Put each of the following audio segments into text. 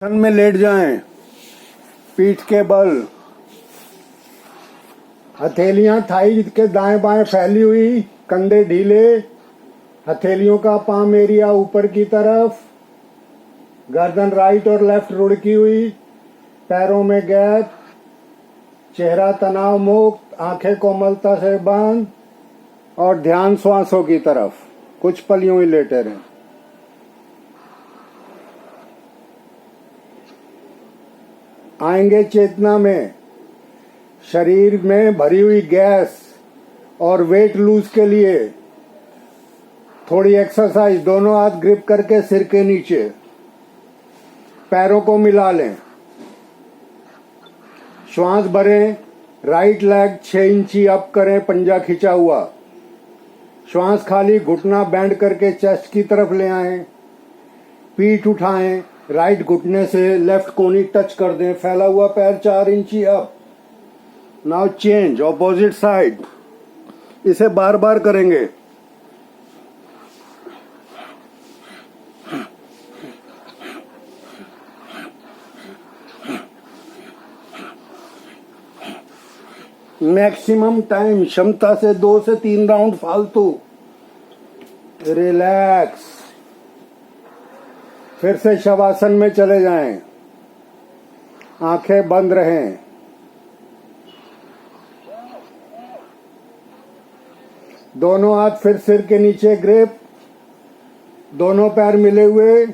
आसन में लेट जाएं, पीठ के बल, हथेलियां थाई के दाएं बाएं फैली हुई, कंधे ढीले, हथेलियों का पाम एरिया ऊपर की तरफ, गर्दन राइट और लेफ्ट रुड़की हुई, पैरों में गैप, चेहरा तनाव मुक्त, आंखें कोमलता से बंद और ध्यान श्वासों की तरफ। कुछ पल यूं ही लेटे रहें। आएंगे चेतना में, शरीर में भरी हुई गैस और वेट लूज के लिए थोड़ी एक्सरसाइज। दोनों हाथ ग्रिप करके सिर के नीचे, पैरों को मिला लें, श्वास भरें, राइट लेग 6 इंची अप करें, पंजा खिंचा हुआ, श्वास खाली, घुटना बैंड करके चेस्ट की तरफ ले आएं, पीठ उठाएं, राइट घुटने से लेफ्ट कोनी टच कर दें, फैला हुआ पैर 4 इंची up. Now change, opposite side. इसे बार बार करेंगे। मैक्सिमम टाइम, क्षमता से 2 से 3 राउंड फालतू। रिलैक्स। फिर से शवासन में चले जाएं, आंखें बंद रहें। दोनों हाथ फिर सिर के नीचे ग्रिप, दोनों पैर मिले हुए।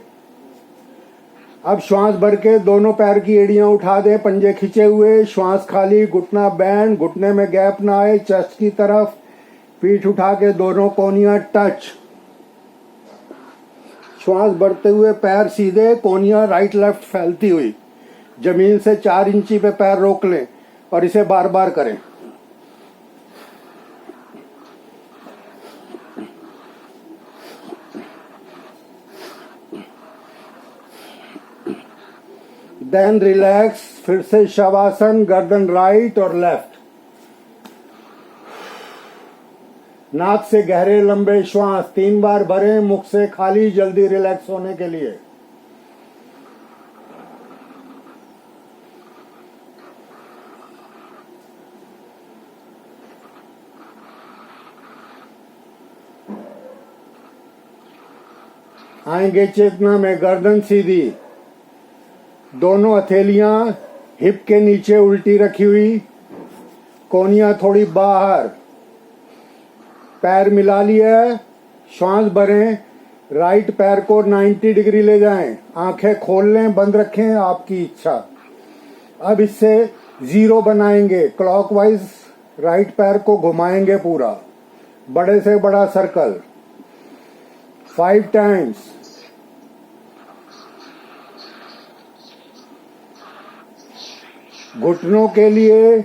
अब श्वास भर के दोनों पैर की एड़ियां उठा दें, पंजे खिंचे हुए, श्वास खाली, घुटना बैंड, घुटने में गैप ना आए, चेस्ट की तरफ, पीठ उठा के दोनों कोनियां टच। श्वास भरते हुए पैर सीधे, कोनियां राइट लेफ्ट फैलती हुई, जमीन से 4 इंची पे पैर रोक लें और इसे बार बार करें। Then relax. फिर से शवासन, गर्दन राइट और लेफ्ट। नाक से गहरे लंबे श्वास 3 बार भरें, मुख से खाली, जल्दी रिलैक्स होने के लिए। आएंगे चेतना में, गर्दन सीधी, दोनों हथेलियां हिप के नीचे उल्टी रखी हुई, कोनियां थोड़ी बाहर, पैर मिला लिया, श्वास भरें, राइट पैर को 90 डिग्री ले जाएं, आंखें खोल लें, बंद रखें, आपकी इच्छा। अब इससे 0 बनाएंगे, क्लॉकवाइज राइट पैर को घुमाएंगे पूरा, बड़े से बड़ा सर्कल 5 टाइम्स। घुटनों के लिए,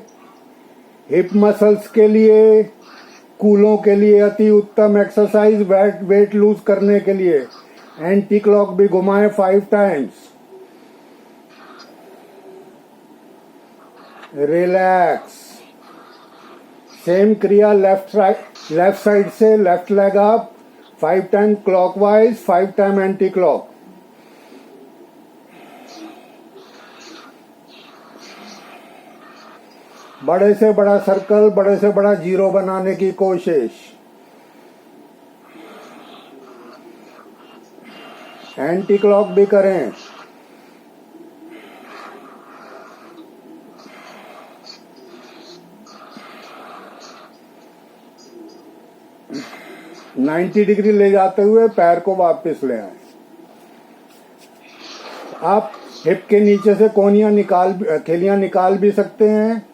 हिप मसल्स के लिए, कूलों के लिए अति उत्तम एक्सरसाइज, वेट लूज करने के लिए। एंटी क्लॉक भी घुमाएं 5 टाइम्स। रिलैक्स। सेम क्रिया लेफ्ट साइड से, left leg up 5 time clockwise, 5 time anti clock. बड़े से बड़ा सर्कल, बड़े से बड़ा 0 बनाने की कोशिश। एंटी क्लॉक भी करें। ,90 डिग्री ले जाते हुए पैर को वापस ले आए। आप हिप के नीचे से कोनियां हथेलियां निकाल भी सकते हैं,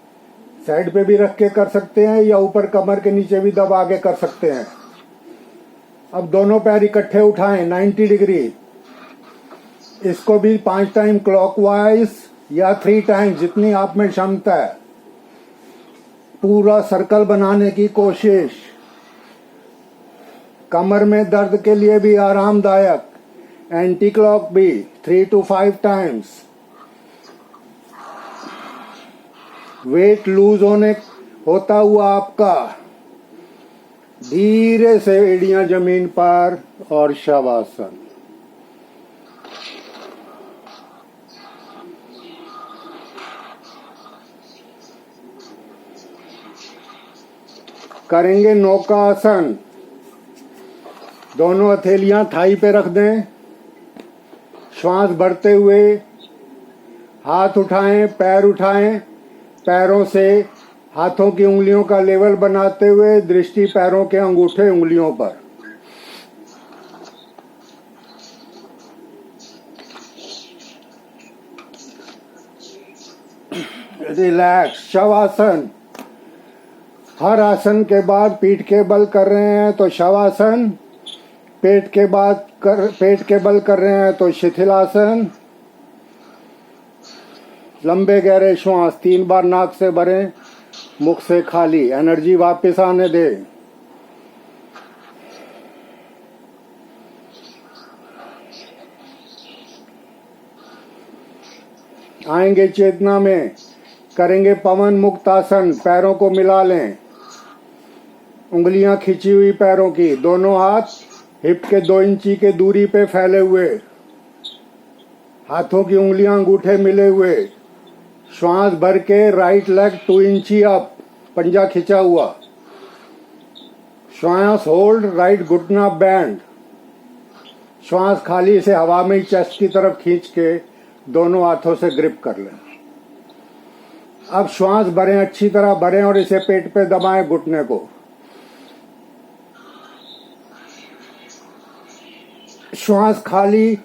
साइड पे भी रख के कर सकते हैं, या ऊपर कमर के नीचे भी दबा के कर सकते हैं। अब दोनों पैर इकट्ठे उठाएं 90 डिग्री। इसको भी 5 टाइम क्लॉकवाइज या 3 टाइम, जितनी आप में क्षमता है। पूरा सर्कल बनाने की कोशिश। कमर में दर्द के लिए भी आरामदायक। एंटी क्लॉक भी 3 to 5 टाइम्स। वेट लूज होता हुआ आपका, धीरे से एड़ियां जमीन पर और शवासन। करेंगे नौका आसन। दोनों हथेलियां थाई पे रख दें। श्वास भरते हुए हाथ उठाएं, पैर उठाएं। पैरों से हाथों की उंगलियों का लेवल बनाते हुए दृष्टि पैरों के अंगूठे उंगलियों पर। रिलैक्स। शवासन। हर आसन के बाद पीठ के बल कर रहे हैं तो शवासन, पेट के बल कर रहे हैं तो शिथिलासन। लंबे गहरे श्वास 3 बार नाक से भरें, मुख से खाली। एनर्जी वापस आने दे। आएंगे चेतना में, करेंगे पवन मुक्त आसन। पैरों को मिला लें, उंगलियां खिंची हुई पैरों की। दोनों हाथ हिप के 2 इंची के दूरी पे फैले हुए, हाथों की उंगलियां अंगूठे मिले हुए। श्वास भर के राइट लेग 2 इंची अप, पंजा खिंचा हुआ। श्वास होल्ड, राइट घुटना बैंड। श्वास खाली से हवा में ही चेस्ट की तरफ खींच के दोनों हाथों से ग्रिप कर लें। अब श्वास भरें, अच्छी तरह भरें और इसे पेट पे दबाएं, घुटने को। श्वास खाली,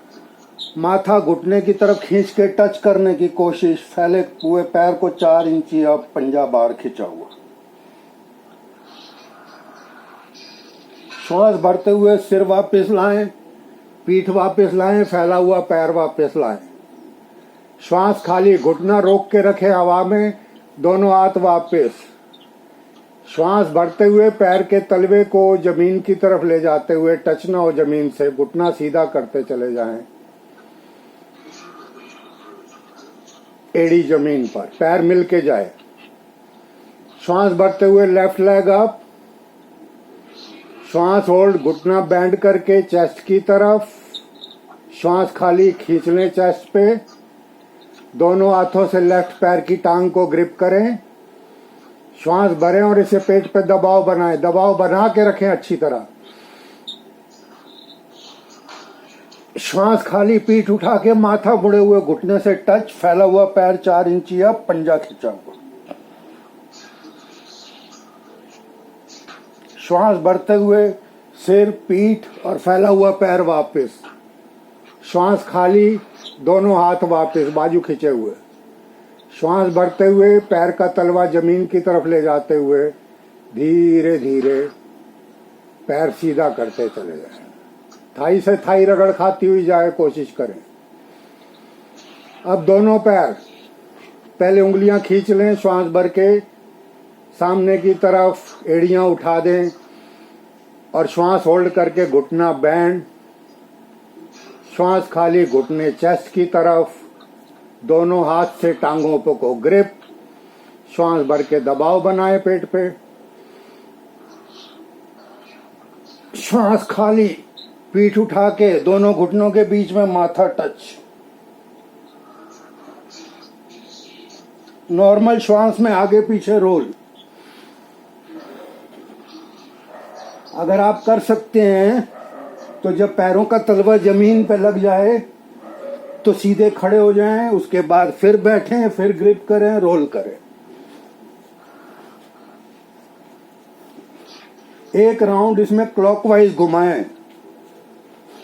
माथा घुटने की तरफ खींच के टच करने की कोशिश। फैले हुए पैर को 4 इंची अब, पंजा बाहर खिंचा हुआ। श्वास भरते हुए सिर वापस लाएं, पीठ वापस लाएं, फैला हुआ पैर वापस लाएं। श्वास खाली, घुटना रोक के रखे हवा में, दोनों हाथ वापस। श्वास भरते हुए पैर के तलवे को जमीन की तरफ ले जाते हुए, टच ना हो जमीन से, घुटना सीधा करते चले जाएं। एड़ी जमीन पर, पैर मिल के जाए। श्वास भरते हुए लेफ्ट लेग अप। श्वास होल्ड, घुटना बैंड करके चेस्ट की तरफ। श्वास खाली, खींच लें चेस्ट पे। दोनों हाथों से लेफ्ट पैर की टांग को ग्रिप करें। श्वास भरें और इसे पेट पे दबाव बनाएं। दबाव बना के रखें अच्छी तरह। श्वास खाली, पीठ उठा के माथा मुड़े हुए, घुटने से टच। फैला हुआ पैर 4 इंची अप, पंजा खिंचा हुआ। श्वास भरते हुए सिर, पीठ और फैला हुआ पैर वापस। श्वास खाली, दोनों हाथ वापस, बाजू खिंचे हुए। श्वास भरते हुए पैर का तलवा जमीन की तरफ ले जाते हुए धीरे धीरे पैर सीधा करते चले जाएं। थाई से थाई रगड़ खाती हुई जाए, कोशिश करें। अब दोनों पैर, पहले उंगलियां खींच लें, श्वास भर के सामने की तरफ एड़ियां उठा दें और श्वास होल्ड करके घुटना बैंड। श्वास खाली, घुटने चेस्ट की तरफ, दोनों हाथ से टांगों को ग्रिप। श्वास भर के दबाव बनाए पेट पे। श्वास खाली, पीठ उठा के दोनों घुटनों के बीच में माथा टच। नॉर्मल श्वास में आगे पीछे रोल। अगर आप कर सकते हैं तो जब पैरों का तलवा जमीन पे लग जाए तो सीधे खड़े हो जाएं, उसके बाद फिर बैठें, फिर ग्रिप करें, रोल करें। एक राउंड इसमें क्लॉकवाइज घुमाएं,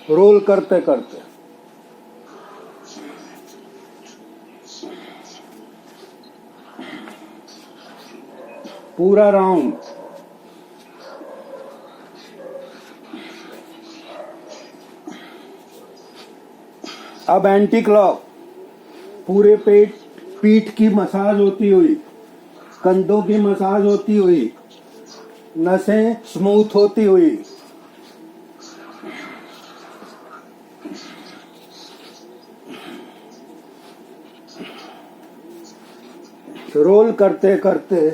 रोल करते करते। पूरा राउंड। अब एंटी क्लॉक। पूरे पीठ की मसाज होती हुई, कंधों की मसाज होती हुई, नसें स्मूथ होती हुई। रोल करते करते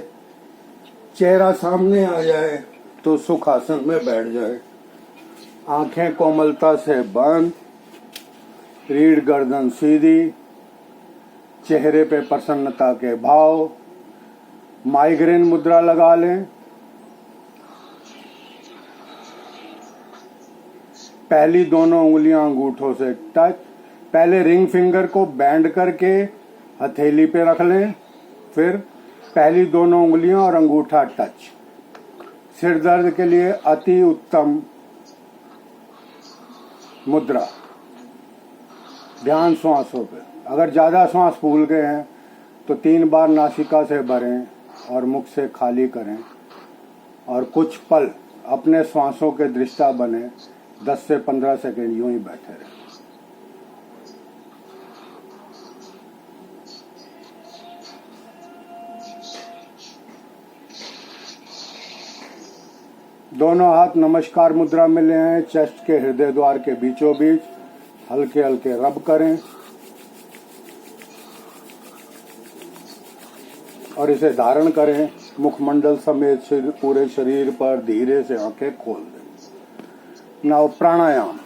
चेहरा सामने आ जाए तो सुख आसन में बैठ जाए। आंखें कोमलता से बंद, रीढ़ गर्दन सीधी, चेहरे पे प्रसन्नता के भाव। माइग्रेन मुद्रा लगा लें। पहली दोनों उंगलियां अंगूठों से टच। पहले रिंग फिंगर को बैंड करके हथेली पे रख लें, फिर पहली दोनों उंगलियां और अंगूठा टच। सिर दर्द के लिए अति उत्तम मुद्रा। ध्यान श्वासों पे। अगर ज्यादा श्वास फूल गए हैं तो 3 बार नासिका से भरें और मुख से खाली करें और कुछ पल अपने श्वासों के दृष्टा बने। 10 से 15 सेकंड यूं ही बैठे रहें। दोनों हाथ नमस्कार मुद्रा में ले आए, चेस्ट के हृदय द्वार के बीचों बीच हल्के हल्के रब करें और इसे धारण करें। मुखमंडल समेत पूरे शरीर पर धीरे से आंखें खोल दें। नाउ प्राणायाम।